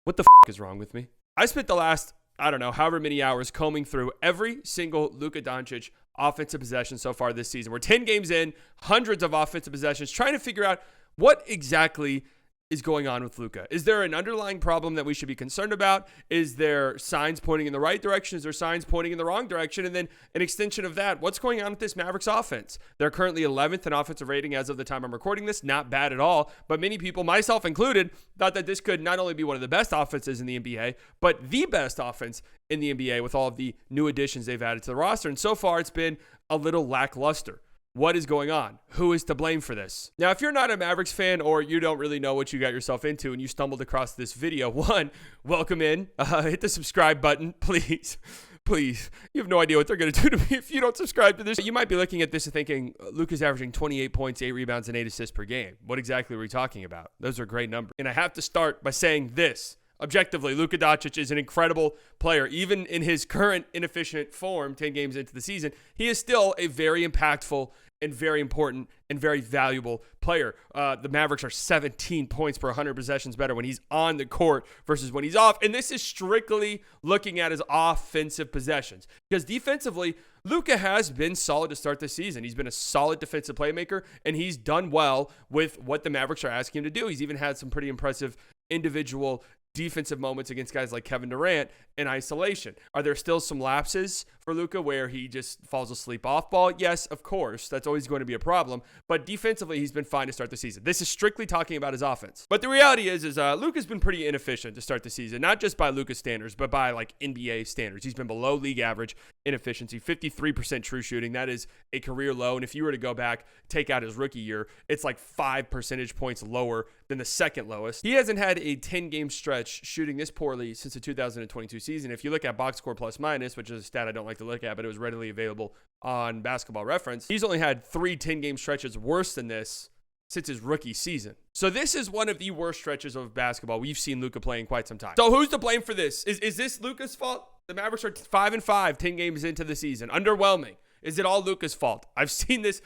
What the is wrong with me? I spent the last, I don't know, however many hours combing through every single Luka Doncic offensive possession so far this season. We're 10 games in, hundreds of offensive possessions, trying to figure out what exactly is going on with Luka. Is there an underlying problem that we should be concerned about? Is there signs pointing in the right direction? Is there signs pointing in the wrong direction? And then an extension of that, what's going on with this Mavericks offense? They're currently 11th in offensive rating as of the time I'm recording this. Not bad at all. But many people, myself included, thought that this could not only be one of the best offenses in the NBA, but the best offense in the NBA with all of the new additions they've added to the roster. And so far, it's been a little lackluster. What is going on? Who is to blame for this? Now, if you're not a Mavericks fan or you don't really know what you got yourself into and you stumbled across this video, one, welcome in. Hit the subscribe button, please. Please. You have no idea what they're going to do to me if you don't subscribe to this. You might be looking at this and thinking, Luka's averaging 28 points, 8 rebounds, and 8 assists per game. What exactly are we talking about? Those are great numbers. And I have to start by saying this. Objectively, Luka Doncic is an incredible player. Even in his current inefficient form, 10 games into the season, he is still a very impactful and very important and very valuable player. The Mavericks are 17 points per 100 possessions better when he's on the court versus when he's off. And this is strictly looking at his offensive possessions. Because defensively, Luka has been solid to start the season. He's been a solid defensive playmaker, and he's done well with what the Mavericks are asking him to do. He's even had some pretty impressive individual defensive moments against guys like Kevin Durant in isolation. Are there still some lapses for Luka where he just falls asleep off ball? Yes, of course. That's always going to be a problem. But defensively, he's been fine to start the season. This is strictly talking about his offense. But the reality is Luka's been pretty inefficient to start the season, not just by Luka's standards, but by like NBA standards. He's been below league average in efficiency, 53% true shooting. That is a career low. And if you were to go back, take out his rookie year, it's like 5 percentage points lower than the second lowest. He hasn't had a 10-game stretch shooting this poorly since the 2022 season. If you look at box score plus minus, which is a stat I don't like to look at, but it was readily available on Basketball Reference, he's only had 3 10-game stretches worse than this since his rookie season. So this is one of the worst stretches of basketball we've seen Luka play in quite some time. So who's to blame for this? Is this Luka's fault? The Mavericks are 5-5, 10 games into the season. Underwhelming. Is it all Luka's fault? I've seen this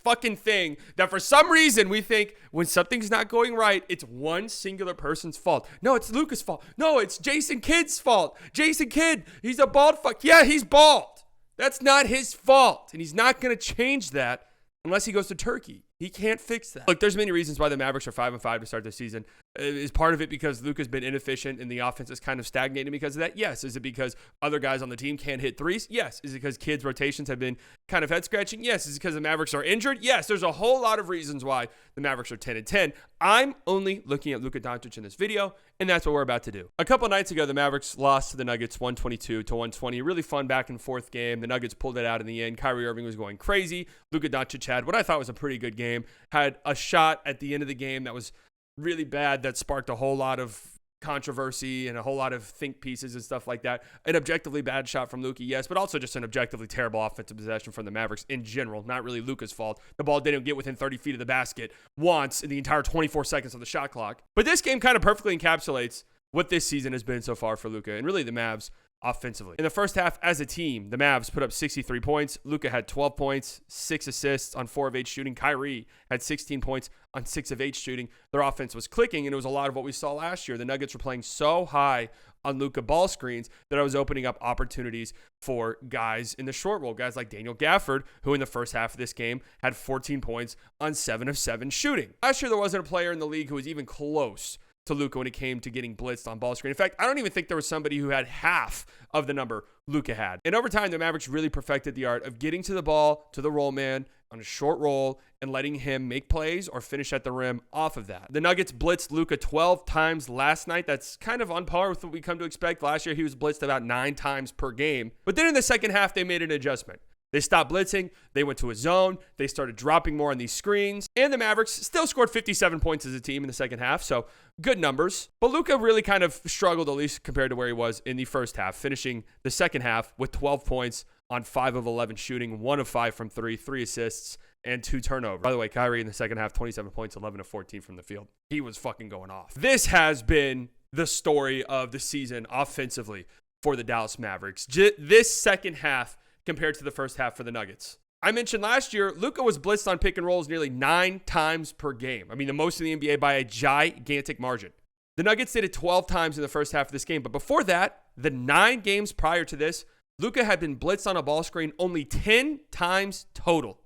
fucking thing that for some reason we think when something's not going right, it's one singular person's fault. No, it's Luka's fault. No, it's Jason Kidd's fault. Jason Kidd, he's a bald fuck. Yeah, he's bald. That's not his fault. And he's not going to change that unless he goes to Turkey. He can't fix that. Look, there's many reasons why the Mavericks are 5-5 to start this season. Is part of it because Luka's been inefficient and the offense is kind of stagnating because of that? Yes. Is it because other guys on the team can't hit threes? Yes. Is it because kids' rotations have been kind of head-scratching? Yes. Is it because the Mavericks are injured? Yes. There's a whole lot of reasons why the Mavericks are 10-10. I'm only looking at Luka Doncic in this video, and that's what we're about to do. A couple nights ago, the Mavericks lost to the Nuggets 122-120. Really fun back-and-forth game. The Nuggets pulled it out in the end. Kyrie Irving was going crazy. Luka Doncic had what I thought was a pretty good game. Had a shot at the end of the game that was really bad that sparked a whole lot of controversy and a whole lot of think pieces and stuff like that. An objectively bad shot from Luka, yes, but also just an objectively terrible offensive possession from the Mavericks in general. Not really Luka's fault. The ball didn't get within 30 feet of the basket once in the entire 24 seconds of the shot clock. But this game kind of perfectly encapsulates what this season has been so far for Luka and really the Mavs offensively. In the first half, as a team, the Mavs put up 63 points. Luka had 12 points, 6 assists on 4 of 8 shooting. Kyrie had 16 points on 6 of 8 shooting. Their offense was clicking, and it was a lot of what we saw last year. The Nuggets were playing so high on Luka ball screens that I was opening up opportunities for guys in the short roll, guys like Daniel Gafford, who in the first half of this game had 14 points on 7 of 7 shooting. Last year, there wasn't a player in the league who was even close to Luka when it came to getting blitzed on ball screen. In fact, I don't even think there was somebody who had half of the number Luka had. And over time, the Mavericks really perfected the art of getting to the ball, to the roll man, on a short roll, and letting him make plays or finish at the rim off of that. The Nuggets blitzed Luka 12 times last night. That's kind of on par with what we come to expect. Last year, he was blitzed about 9 times per game. But then in the second half, they made an adjustment. They stopped blitzing. They went to a zone. They started dropping more on these screens. And the Mavericks still scored 57 points as a team in the second half. So good numbers. But Luka really kind of struggled, at least compared to where he was in the first half, finishing the second half with 12 points on 5 of 11 shooting, 1 of 5 from 3, 3 assists, and 2 turnovers. By the way, Kyrie in the second half, 27 points, 11 of 14 from the field. He was fucking going off. This has been the story of the season offensively for the Dallas Mavericks. This second half compared to the first half for the Nuggets. I mentioned last year, Luka was blitzed on pick and rolls nearly 9 times per game. I mean, the most in the NBA by a gigantic margin. The Nuggets did it 12 times in the first half of this game. But before that, the 9 games prior to this, Luka had been blitzed on a ball screen only 10 times total.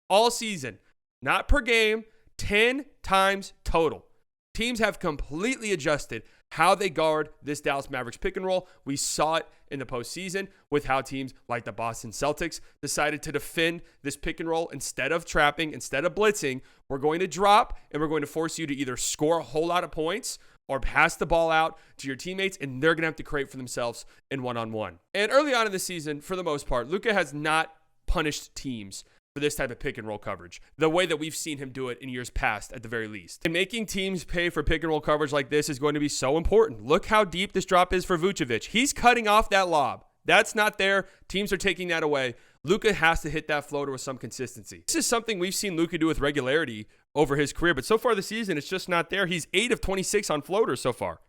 All season. Not per game, 10 times total. Teams have completely adjusted how they guard this Dallas Mavericks pick and roll. We saw it in the postseason with how teams like the Boston Celtics decided to defend this pick and roll. Instead of trapping, instead of blitzing, we're going to drop and we're going to force you to either score a whole lot of points or pass the ball out to your teammates, and they're going to have to create for themselves in one-on-one. And early on in the season, for the most part, Luka has not punished teams for this type of pick and roll coverage, the way that we've seen him do it in years past at the very least. And making teams pay for pick and roll coverage like this is going to be so important. Look how deep this drop is for Vucevic. He's cutting off that lob. That's not there. Teams are taking that away. Luka has to hit that floater with some consistency. This is something we've seen Luka do with regularity over his career, but so far this season, it's just not there. He's 8 of 26 on floaters so far.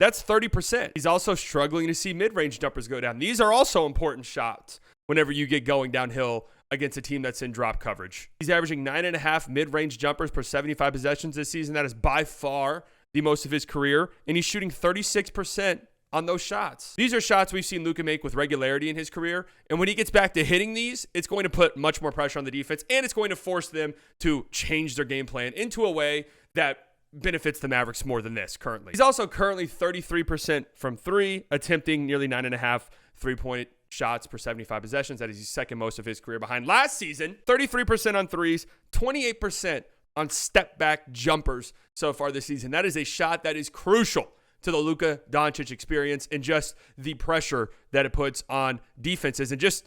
That's 30%. He's also struggling to see mid-range jumpers go down. These are also important shots whenever you get going downhill against a team that's in drop coverage. He's averaging 9.5 mid-range jumpers per 75 possessions this season. That is by far the most of his career, and he's shooting 36% on those shots. These are shots we've seen Luka make with regularity in his career, and when he gets back to hitting these, it's going to put much more pressure on the defense, and it's going to force them to change their game plan into a way that benefits the Mavericks more than this currently. He's also currently 33% from 3, attempting nearly 9.5 3-point shots per 75 possessions. That is his second most of his career behind last season. 33% on threes, 28% on step back jumpers so far this season. That is a shot that is crucial to the Luka Doncic experience and just the pressure that it puts on defenses. And just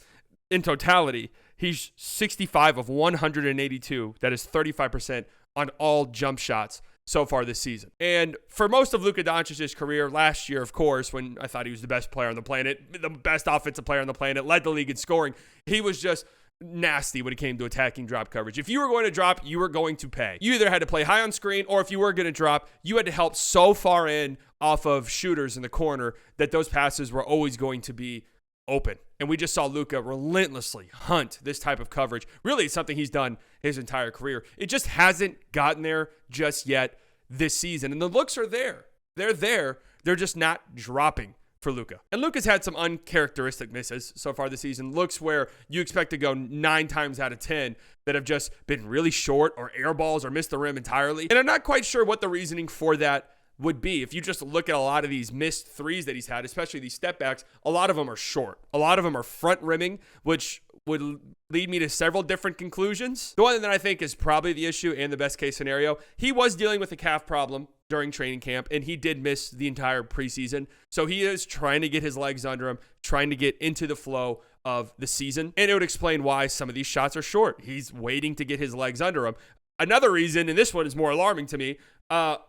in totality, he's 65 of 182. That is 35% on all jump shots so far this season. And for most of Luka Doncic's career, last year, of course, when I thought he was the best player on the planet, the best offensive player on the planet, led the league in scoring, he was just nasty when it came to attacking drop coverage. If you were going to drop, you were going to pay. You either had to play high on screen, or if you were going to drop, you had to help so far in off of shooters in the corner that those passes were always going to be open. And we just saw Luka relentlessly hunt this type of coverage. Really, it's something he's done his entire career. It just hasn't gotten there just yet this season. And the looks are there. They're there. They're just not dropping for Luka. And Luka's had some uncharacteristic misses so far this season. Looks where you expect to go 9 times out of 10 that have just been really short or air balls or missed the rim entirely. And I'm not quite sure what the reasoning for that would be. If you just look at a lot of these missed threes that he's had, especially these step backs, a lot of them are short. A lot of them are front rimming, which would lead me to several different conclusions. The one that I think is probably the issue and the best case scenario, he was dealing with a calf problem during training camp, and he did miss the entire preseason. So he is trying to get his legs under him, trying to get into the flow of the season. And it would explain why some of these shots are short. He's waiting to get his legs under him. Another reason, and this one is more alarming to me,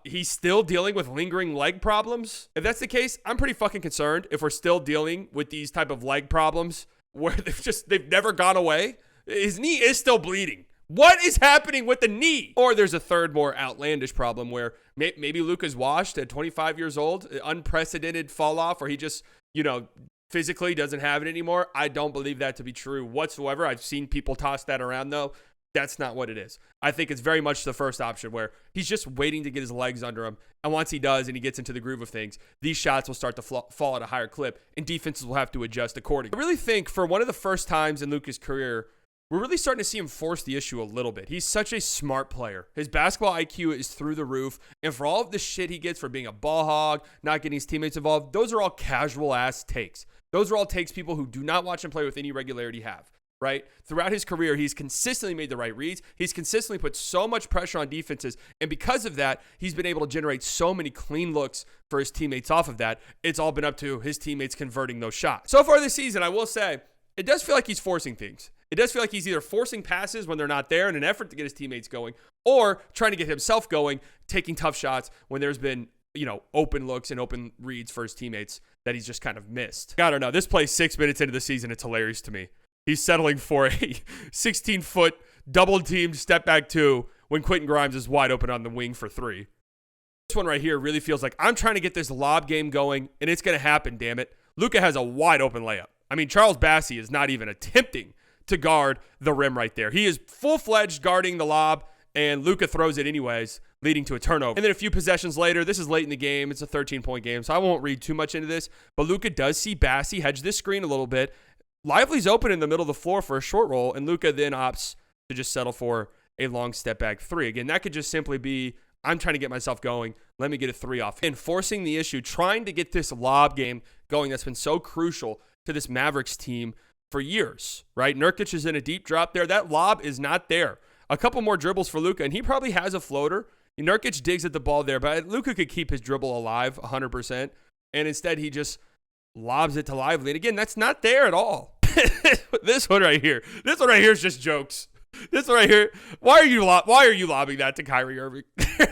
he's still dealing with lingering leg problems. If that's the case, I'm pretty fucking concerned if we're still dealing with these type of leg problems where they've never gone away. His knee is still bleeding. What is happening with the knee? Or there's a third, more outlandish problem where maybe Luka's washed at 25 years old, unprecedented fall off, or he just, physically doesn't have it anymore. I don't believe that to be true whatsoever. I've seen people toss that around though. That's not what it is. I think it's very much the first option where he's just waiting to get his legs under him. And once he does and he gets into the groove of things, these shots will start to fall at a higher clip and defenses will have to adjust accordingly. I really think for one of the first times in Luka's career, we're really starting to see him force the issue a little bit. He's such a smart player. His basketball IQ is through the roof. And for all of the shit he gets for being a ball hog, not getting his teammates involved, those are all casual ass takes. Those are all takes people who do not watch him play with any regularity have. Right? Throughout his career, he's consistently made the right reads. He's consistently put so much pressure on defenses. And because of that, he's been able to generate so many clean looks for his teammates off of that. It's all been up to his teammates converting those shots. So far this season, I will say, it does feel like he's forcing things. It does feel like he's either forcing passes when they're not there in an effort to get his teammates going, or trying to get himself going, taking tough shots when there's been, open looks and open reads for his teammates that he's just kind of missed. I don't know. This play 6 minutes into the season, it's hilarious to me. He's settling for a 16-foot double-teamed step-back 2 when Quentin Grimes is wide open on the wing for 3. This one right here really feels like I'm trying to get this lob game going, and it's going to happen, damn it. Luka has a wide-open layup. I mean, Charles Bassey is not even attempting to guard the rim right there. He is full-fledged guarding the lob, and Luka throws it anyways. leading to a turnover. And then a few possessions later, this is late in the game. It's a 13-point game, so I won't read too much into this. But Luka does see Bassey hedge this screen a little bit. Lively's open in the middle of the floor for a short roll, and Luka then opts to just settle for a long step back three. Again, that could just simply be, I'm trying to get myself going. Let me get a three off. And forcing the issue, trying to get this lob game going that's been so crucial to this Mavericks team for years, right? Nurkic is in a deep drop there. That lob is not there. A couple more dribbles for Luka, and he probably has a floater. Nurkic digs at the ball there, but Luka could keep his dribble alive 100%, and instead he just lobs it to Lively. And again, that's not there at all. This one right here is just jokes. This one right here, why are you lobbing that to Kyrie Irving?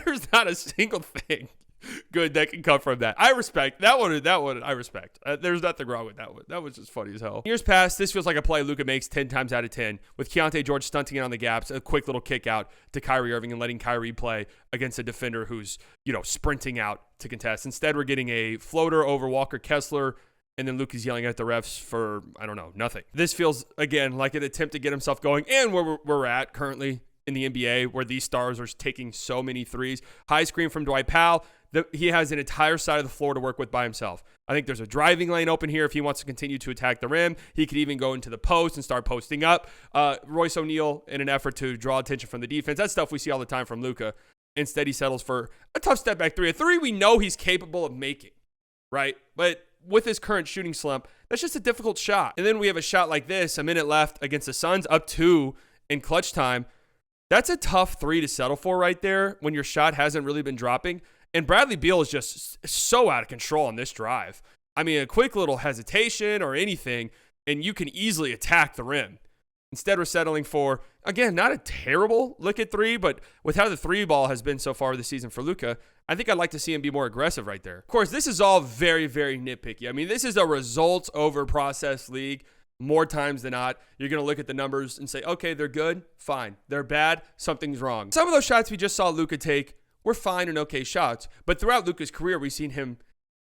There's not a single thing good that can come from that. I respect that one. I respect. There's nothing wrong with that one. That was just funny as hell. Years past, this feels like a play Luka makes 10 times out of 10 with Keontae George stunting it on the gaps, a quick little kick out to Kyrie Irving and letting Kyrie play against a defender who's, sprinting out to contest. Instead, we're getting a floater over Walker Kessler, and then Luka's yelling at the refs for, nothing. This feels, again, like an attempt to get himself going, and where we're at currently in the NBA, where these stars are taking so many threes. High screen from Dwight Powell. He has an entire side of the floor to work with by himself. I think there's a driving lane open here if he wants to continue to attack the rim. He could even go into the post and start posting up. Royce O'Neal, in an effort to draw attention from the defense. That's stuff we see all the time from Luka. Instead, he settles for a tough step back three. A three we know he's capable of making, right? But with his current shooting slump, that's just a difficult shot. And then we have a shot like this, a minute left against the Suns, up 2 in clutch time. That's a tough three to settle for right there when your shot hasn't really been dropping. And Bradley Beal is just so out of control on this drive. I mean, a quick little hesitation or anything, and you can easily attack the rim. Instead, we're settling for, again, not a terrible look at three, but with how the three ball has been so far this season for Luka, I think I'd like to see him be more aggressive right there. Of course, this is all very, very nitpicky. I mean, this is a results over process league. More times than not, you're going to look at the numbers and say, okay, they're good, fine. They're bad, something's wrong. Some of those shots we just saw Luka take were fine and okay shots, but throughout Luka's career, we've seen him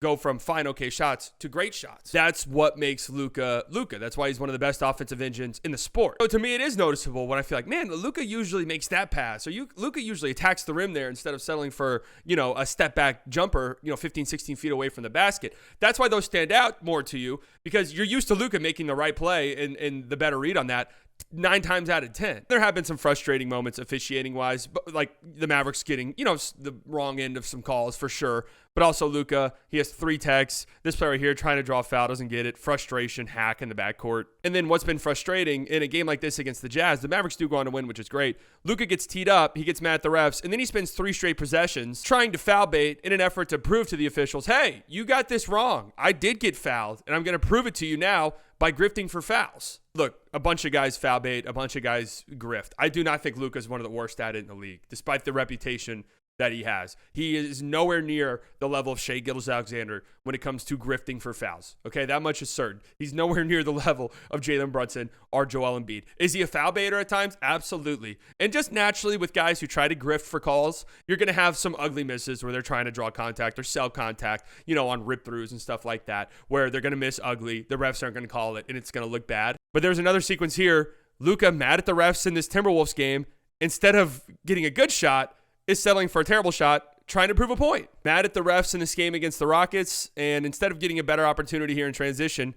go from fine, okay shots to great shots. That's what makes Luka Luka. That's why he's one of the best offensive engines in the sport. So to me, it is noticeable when I feel like, man, Luka usually makes that pass, or Luka usually attacks the rim there instead of settling for, a step back jumper, 15, 16 feet away from the basket. That's why those stand out more to you, because you're used to Luka making the right play and the better read on that 9 times out of 10. There have been some frustrating moments officiating wise, but like the Mavericks getting, the wrong end of some calls for sure. But also Luka, he has 3 techs. This player right here trying to draw a foul, doesn't get it. Frustration, hack in the backcourt. And then what's been frustrating in a game like this against the Jazz, the Mavericks do go on to win, which is great. Luka gets teed up, he gets mad at the refs, and then he spends 3 straight possessions trying to foul bait in an effort to prove to the officials, hey, you got this wrong. I did get fouled, and I'm going to prove it to you now by grifting for fouls. Look, a bunch of guys foul bait, a bunch of guys grift. I do not think Luka's one of the worst at it in the league, despite the reputation that he has. He is nowhere near the level of Shai Gilgeous-Alexander when it comes to grifting for fouls. Okay, that much is certain. He's nowhere near the level of Jalen Brunson or Joel Embiid. Is he a foul baiter at times? Absolutely. And just naturally with guys who try to grift for calls, you're going to have some ugly misses where they're trying to draw contact or sell contact, on rip-throughs and stuff like that, where they're going to miss ugly. The refs aren't going to call it, and it's going to look bad. But there's another sequence here. Luka, mad at the refs in this Timberwolves game, instead of getting a good shot, is settling for a terrible shot, trying to prove a point. Mad at the refs in this game against the Rockets, and instead of getting a better opportunity here in transition,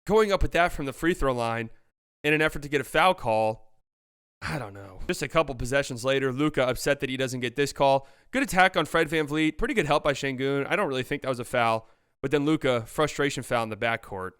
going up with that from the free throw line in an effort to get a foul call, I don't know. Just a couple possessions later, Luka upset that he doesn't get this call. Good attack on Fred VanVleet. Pretty good help by Şengün. I don't really think that was a foul. But then Luka, frustration foul in the backcourt.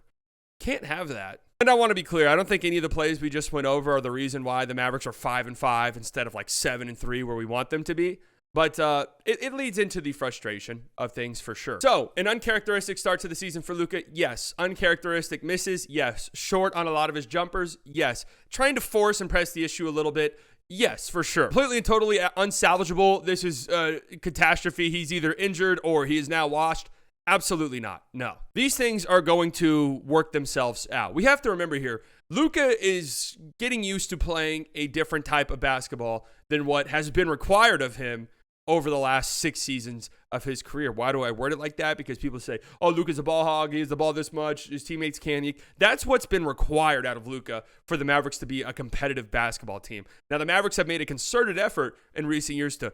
Can't have that. And I want to be clear, I don't think any of the plays we just went over are the reason why the Mavericks are 5-5 instead of like 7-3 where we want them to be. But it leads into the frustration of things for sure. So, an uncharacteristic start to the season for Luka, yes. Uncharacteristic misses, yes. Short on a lot of his jumpers, yes. Trying to force and press the issue a little bit, yes, for sure. Completely and totally unsalvageable. This is a catastrophe. He's either injured or he is now washed. Absolutely not. No. These things are going to work themselves out. We have to remember here, Luka is getting used to playing a different type of basketball than what has been required of him over the last 6 seasons of his career. Why do I word it like that? Because people say, oh, Luka's a ball hog. He has the ball this much. His teammates can't. That's what's been required out of Luka for the Mavericks to be a competitive basketball team. Now, the Mavericks have made a concerted effort in recent years to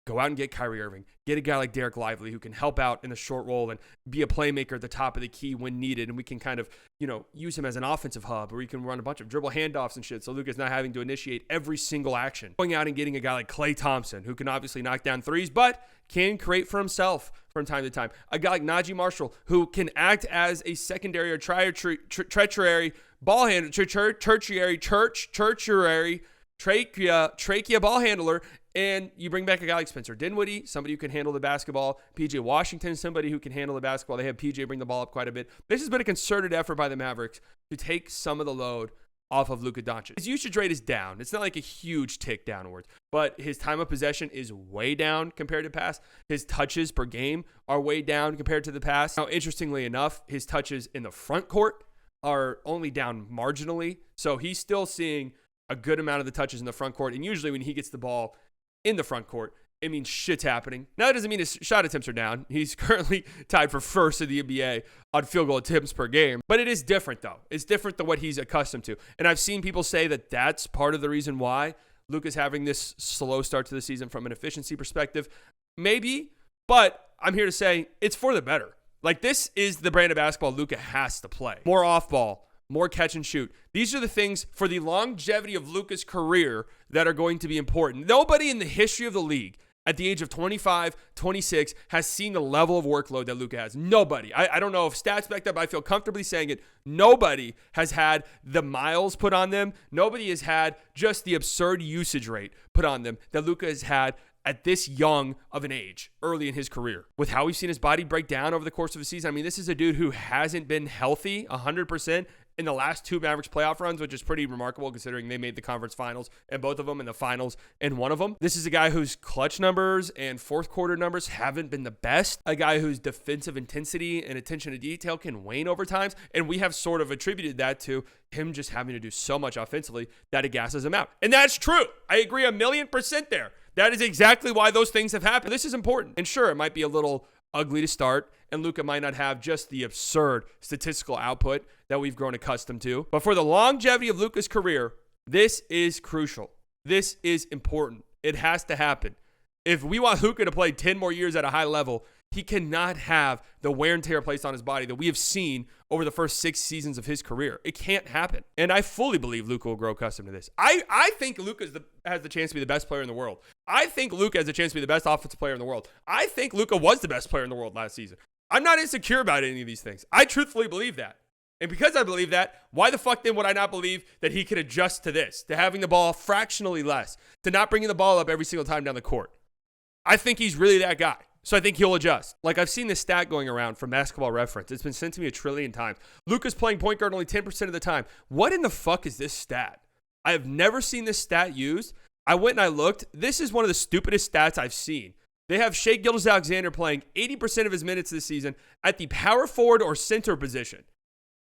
Go out and get Kyrie Irving. Get a guy like Derek Lively who can help out in the short roll and be a playmaker at the top of the key when needed. And we can kind of, use him as an offensive hub, or he can run a bunch of dribble handoffs and shit. So Luka's not having to initiate every single action. Going out and getting a guy like Klay Thompson who can obviously knock down threes, but can create for himself from time to time. A guy like Najee Marshall who can act as a secondary or tertiary ball handler, trachea ball handler. And you bring back a guy like Spencer Dinwiddie, somebody who can handle the basketball. PJ Washington, somebody who can handle the basketball. They have PJ bring the ball up quite a bit. This has been a concerted effort by the Mavericks to take some of the load off of Luka Doncic. His usage rate is down. It's not like a huge tick downwards, but his time of possession is way down compared to past. His touches per game are way down compared to the past. Now, interestingly enough, his touches in the front court are only down marginally. So he's still seeing a good amount of the touches in the front court. And usually when he gets the ball in the front court, it means shit's happening. Now, that doesn't mean his shot attempts are down. He's currently tied for first in the NBA on field goal attempts per game. But it is different, though. It's different than what he's accustomed to. And I've seen people say that that's part of the reason why Luka's having this slow start to the season from an efficiency perspective. Maybe, but I'm here to say it's for the better. Like, this is the brand of basketball Luka has to play. More off ball, more catch and shoot. These are the things for the longevity of Luka's career that are going to be important. Nobody in the history of the league at the age of 25, 26 has seen the level of workload that Luka has. Nobody. I don't know if stats back up. I feel comfortably saying it. Nobody has had the miles put on them. Nobody has had just the absurd usage rate put on them that Luka has had at this young of an age, early in his career. With how we've seen his body break down over the course of the season, I mean, this is a dude who hasn't been healthy 100% in the last two Mavericks playoff runs, which is pretty remarkable considering they made the conference finals and both of them in the finals in one of them. This is a guy whose clutch numbers and fourth quarter numbers haven't been the best. A guy whose defensive intensity and attention to detail can wane over times. And we have sort of attributed that to him just having to do so much offensively that it gasses him out. And that's true. I agree 1,000,000% there. That is exactly why those things have happened. This is important. And sure, it might be a little ugly to start, and Luka might not have just the absurd statistical output that we've grown accustomed to. But for the longevity of Luka's career, this is crucial. This is important. It has to happen. If we want Luka to play 10 more years at a high level, he cannot have the wear and tear placed on his body that we have seen over the first 6 seasons of his career. It can't happen. And I fully believe Luka will grow accustomed to this. I think Luka has the chance to be the best player in the world. I think Luka has the chance to be the best offensive player in the world. I think Luka was the best player in the world last season. I'm not insecure about any of these things. I truthfully believe that. And because I believe that, why the fuck then would I not believe that he can adjust to this, to having the ball fractionally less, to not bringing the ball up every single time down the court? I think he's really that guy. So I think he'll adjust. Like, I've seen this stat going around from Basketball Reference. It's been sent to me 1 trillion times. Luka's playing point guard only 10% of the time. What in the fuck is this stat? I have never seen this stat used. I went and I looked. This is one of the stupidest stats I've seen. They have Shai Gilgeous-Alexander playing 80% of his minutes this season at the power forward or center position.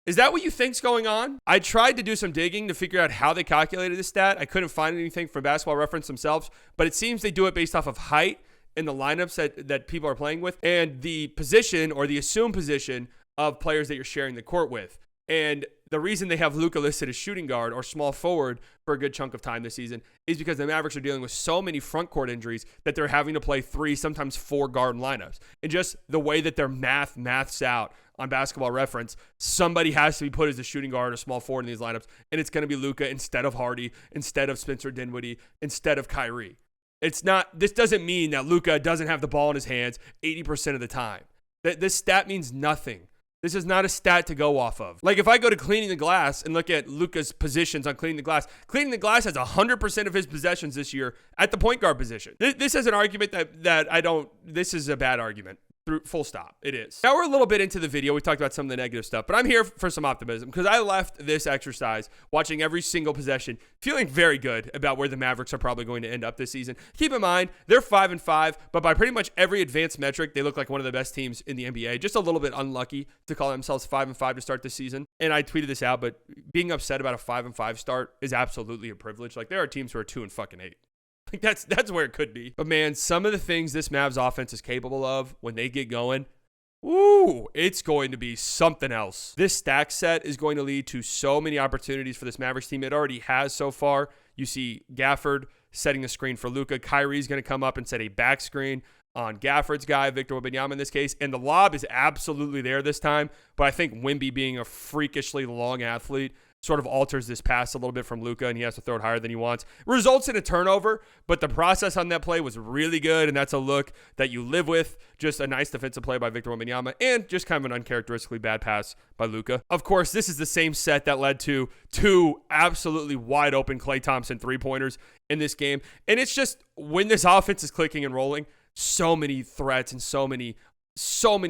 Is that what you think's going on? I tried to do some digging to figure out how they calculated this stat. I couldn't find anything from Basketball Reference themselves, but it seems they do it based off of height in the lineups that people are playing with and the position or the assumed position of players that you're sharing the court with. And the reason they have Luka listed as shooting guard or small forward for a good chunk of time this season is because the Mavericks are dealing with so many front court injuries that they're having to play 3, sometimes 4 guard lineups. And just the way that their maths out on Basketball Reference, somebody has to be put as a shooting guard or small forward in these lineups, and it's going to be Luka instead of Hardy, instead of Spencer Dinwiddie, instead of Kyrie. This doesn't mean that Luka doesn't have the ball in his hands 80% of the time. This stat means nothing. This is not a stat to go off of. Like, if I go to cleaning the glass and look at Luka's positions on cleaning the glass has 100% of his possessions this year at the point guard position. This is an argument this is a bad argument. Full stop. It is. Now we're a little bit into the video. We talked about some of the negative stuff, but I'm here for some optimism because I left this exercise watching every single possession feeling very good about where the Mavericks are probably going to end up this season. Keep in mind, they're 5-5, but by pretty much every advanced metric, they look like one of the best teams in the NBA. Just a little bit unlucky to call themselves 5-5 to start this season. And I tweeted this out, but being upset about a 5-5 start is absolutely a privilege. Like, there are teams who are 2-8. Like, that's where it could be. But man, some of the things this Mavs offense is capable of when they get going, it's going to be something else. This stack set is going to lead to so many opportunities for this Mavericks team. It already has so far. You see Gafford setting the screen for Luka. Kyrie's going to come up and set a back screen on Gafford's guy, Victor Wembanyama in this case. And the lob is absolutely there this time. But I think Wemby, being a freakishly long athlete, sort of alters this pass a little bit from Luka, and he has to throw it higher than he wants. Results in a turnover, but the process on that play was really good, and that's a look that you live with. Just a nice defensive play by Victor Wembanyama, and just kind of an uncharacteristically bad pass by Luka. Of course, this is the same set that led to 2 absolutely wide open Klay Thompson three-pointers in this game. And it's just, when this offense is clicking and rolling, so many threats and so many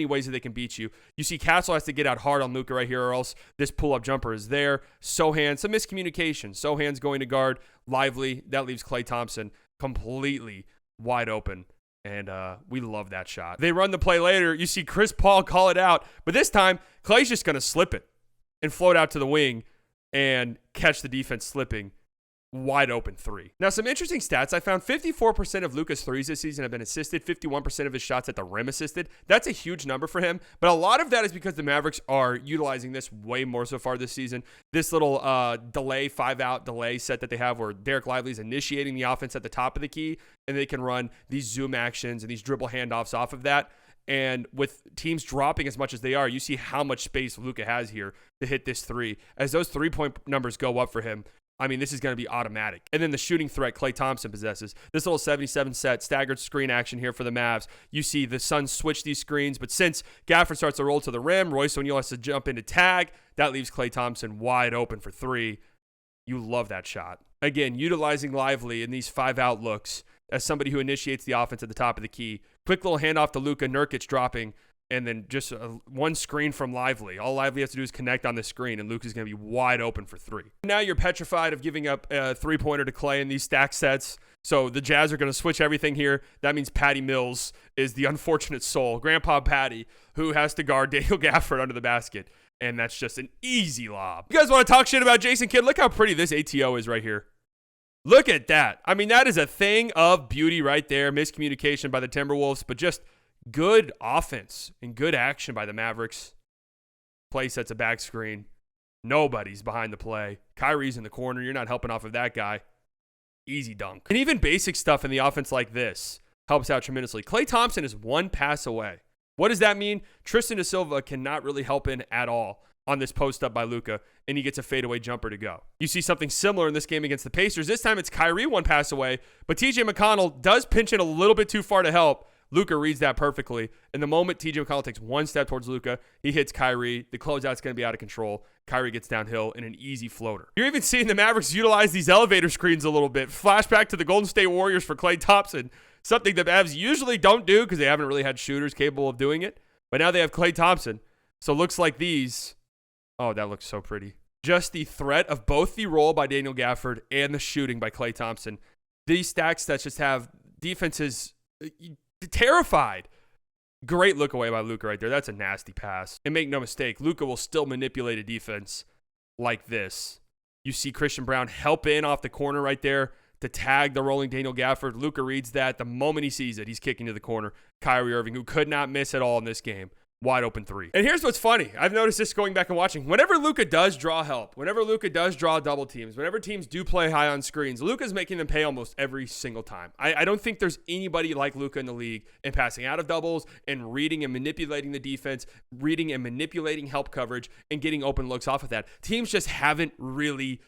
ways that they can beat you. You see Castle has to get out hard on Luka right here, or else this pull-up jumper is there. Sohan, some miscommunication. Sohan's going to guard Lively. That leaves Klay Thompson completely wide open, and we love that shot. They run the play later. You see Chris Paul call it out, but this time Klay's just going to slip it and float out to the wing and catch the defense slipping. Wide open 3. Now, some interesting stats. I found 54% of Luka's threes this season have been assisted, 51% of his shots at the rim assisted. That's a huge number for him, but a lot of that is because the Mavericks are utilizing this way more so far this season. This little delay, 5-out delay set that they have, where Derek Lively's initiating the offense at the top of the key, and they can run these zoom actions and these dribble handoffs off of that. And with teams dropping as much as they are, you see how much space Luka has here to hit this 3. As those 3-point numbers go up for him, I mean, this is going to be automatic. And then the shooting threat Klay Thompson possesses. This little 77 set staggered screen action here for the Mavs. You see the Suns switch these screens, but since Gafford starts to roll to the rim, Royce O'Neal has to jump into tag. That leaves Klay Thompson wide open for 3. You love that shot. Again, utilizing Lively in these 5-out looks as somebody who initiates the offense at the top of the key. Quick little handoff to Luka, Nurkic dropping, and then just one screen from Lively. All Lively has to do is connect on the screen, and Luka's going to be wide open for 3. Now you're petrified of giving up a three-pointer to Klay in these stack sets. So the Jazz are going to switch everything here. That means Patty Mills is the unfortunate soul, Grandpa Patty, who has to guard Daniel Gafford under the basket. And that's just an easy lob. You guys want to talk shit about Jason Kidd? Look how pretty this ATO is right here. Look at that. I mean, that is a thing of beauty right there. Miscommunication by the Timberwolves, but just good offense and good action by the Mavericks. Play sets a back screen. Nobody's behind the play. Kyrie's in the corner. You're not helping off of that guy. Easy dunk. And even basic stuff in the offense like this helps out tremendously. Klay Thompson is 1 pass away. What does that mean? Tristan da Silva cannot really help in at all on this post up by Luka, and he gets a fadeaway jumper to go. You see something similar in this game against the Pacers. This time it's Kyrie 1 pass away, but TJ McConnell does pinch it a little bit too far to help. Luka reads that perfectly. And the moment TJ McConnell takes 1 step towards Luka, he hits Kyrie. The closeout's going to be out of control. Kyrie gets downhill in an easy floater. You're even seeing the Mavericks utilize these elevator screens a little bit. Flashback to the Golden State Warriors for Klay Thompson. Something the Mavs usually don't do because they haven't really had shooters capable of doing it. But now they have Klay Thompson. So looks like these. Oh, that looks so pretty. Just the threat of both the roll by Daniel Gafford and the shooting by Klay Thompson. These stacks that just have defenses terrified. Great look away by Luka right there. That's a nasty pass. And make no mistake, Luka will still manipulate a defense like this. You see Christian Braun help in off the corner right there to tag the rolling Daniel Gafford. Luka reads that. The moment he sees it, he's kicking to the corner. Kyrie Irving, who could not miss at all in this game. Wide open 3. And here's what's funny. I've noticed this going back and watching. Whenever Luka does draw help, whenever Luka does draw double teams, whenever teams do play high on screens, Luka's making them pay almost every single time. I don't think there's anybody like Luka in the league in passing out of doubles and reading and manipulating the defense, reading and manipulating help coverage, and getting open looks off of that. Teams just haven't really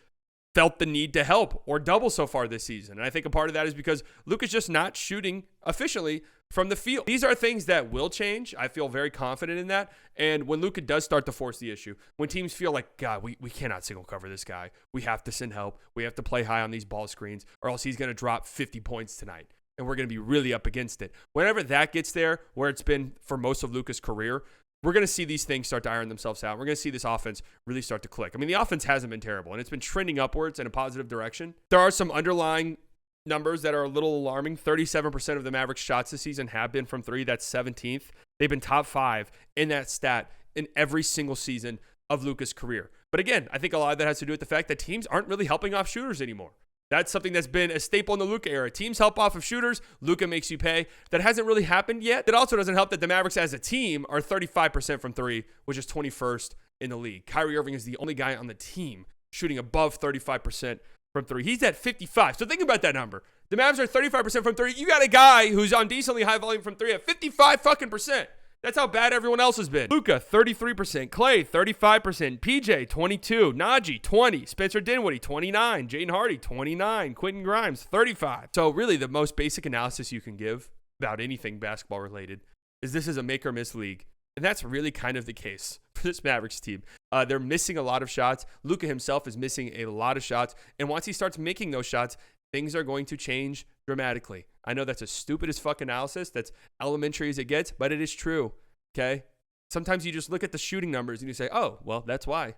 felt the need to help or double so far this season. And I think a part of that is because Luka's just not shooting efficiently from the field. These are things that will change. I feel very confident in that. And when Luka does start to force the issue, when teams feel like, God, we cannot single cover this guy. We have to send help. We have to play high on these ball screens or else he's going to drop 50 points tonight. And we're going to be really up against it. Whenever that gets there, where it's been for most of Luka's career, we're going to see these things start to iron themselves out. We're going to see this offense really start to click. I mean, the offense hasn't been terrible, and it's been trending upwards in a positive direction. There are some underlying numbers that are a little alarming. 37% of the Mavericks shots this season have been from 3. That's 17th. They've been top 5 in that stat in every single season of Luka's career. But again, I think a lot of that has to do with the fact that teams aren't really helping off shooters anymore. That's something that's been a staple in the Luka era. Teams help off of shooters. Luka makes you pay. That hasn't really happened yet. It also doesn't help that the Mavericks as a team are 35% from 3, which is 21st in the league. Kyrie Irving is the only guy on the team shooting above 35% from 3. He's at 55. So think about that number. The Mavs are 35% from 3. You got a guy who's on decently high volume from 3 at 55 fucking percent. That's how bad everyone else has been. Luka, 33%. Clay, 35%. PJ, 22. Najee, 20. Spencer Dinwiddie, 29. Jaden Hardy, 29. Quentin Grimes, 35. So really the most basic analysis you can give about anything basketball related is this is a make or miss league. And that's really kind of the case for this Mavericks team. They're missing a lot of shots. Luka himself is missing a lot of shots. And once he starts making those shots, things are going to change dramatically. I know that's a stupid as fuck analysis. That's elementary as it gets, but it is true. Okay? Sometimes you just look at the shooting numbers and you say, oh, well, that's why.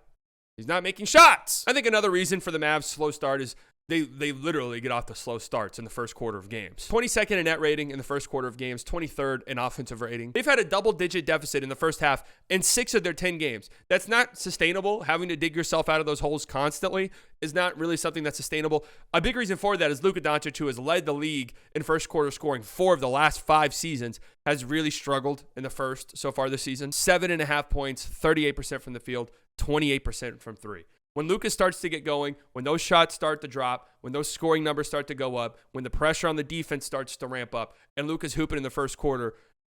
He's not making shots. I think another reason for the Mavs' slow start is they literally get off the slow starts in the first quarter of games. 22nd in net rating in the first quarter of games, 23rd in offensive rating. They've had a double-digit deficit in the first half in 6 of their 10 games. That's not sustainable. Having to dig yourself out of those holes constantly is not really something that's sustainable. A big reason for that is Luka Doncic, who has led the league in first quarter scoring 4 of the last 5 seasons, has really struggled in the first so far this season. 7.5 points, 38% from the field, 28% from 3. When Luka starts to get going, when those shots start to drop, when those scoring numbers start to go up, when the pressure on the defense starts to ramp up, and Luka's hooping in the first quarter,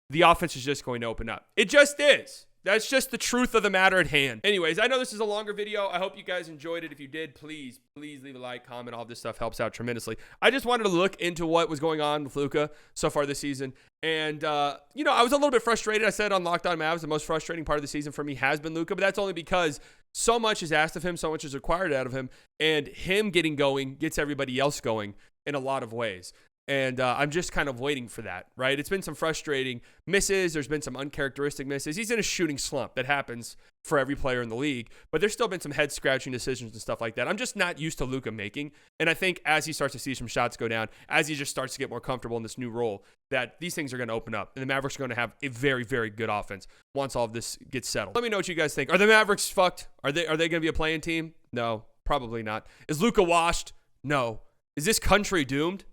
the offense is just going to open up. It just is. That's just the truth of the matter at hand. Anyways, I know this is a longer video. I hope you guys enjoyed it. If you did, please leave a like, comment. All this stuff helps out tremendously. I just wanted to look into what was going on with Luka so far this season. And, I was a little bit frustrated. I said on Locked On Mavs, the most frustrating part of the season for me has been Luka, but that's only because so much is asked of him, so much is required out of him, and him getting going gets everybody else going in a lot of ways. And I'm just kind of waiting for that, right? It's been some frustrating misses. There's been some uncharacteristic misses. He's in a shooting slump. That happens for every player in the league. But there's still been some head-scratching decisions and stuff like that. I'm just not used to Luka making. And I think as he starts to see some shots go down, as he just starts to get more comfortable in this new role, that these things are going to open up. And the Mavericks are going to have a very, very good offense once all of this gets settled. Let me know what you guys think. Are the Mavericks fucked? Are they going to be a playing team? No, probably not. Is Luka washed? No. Is this country doomed?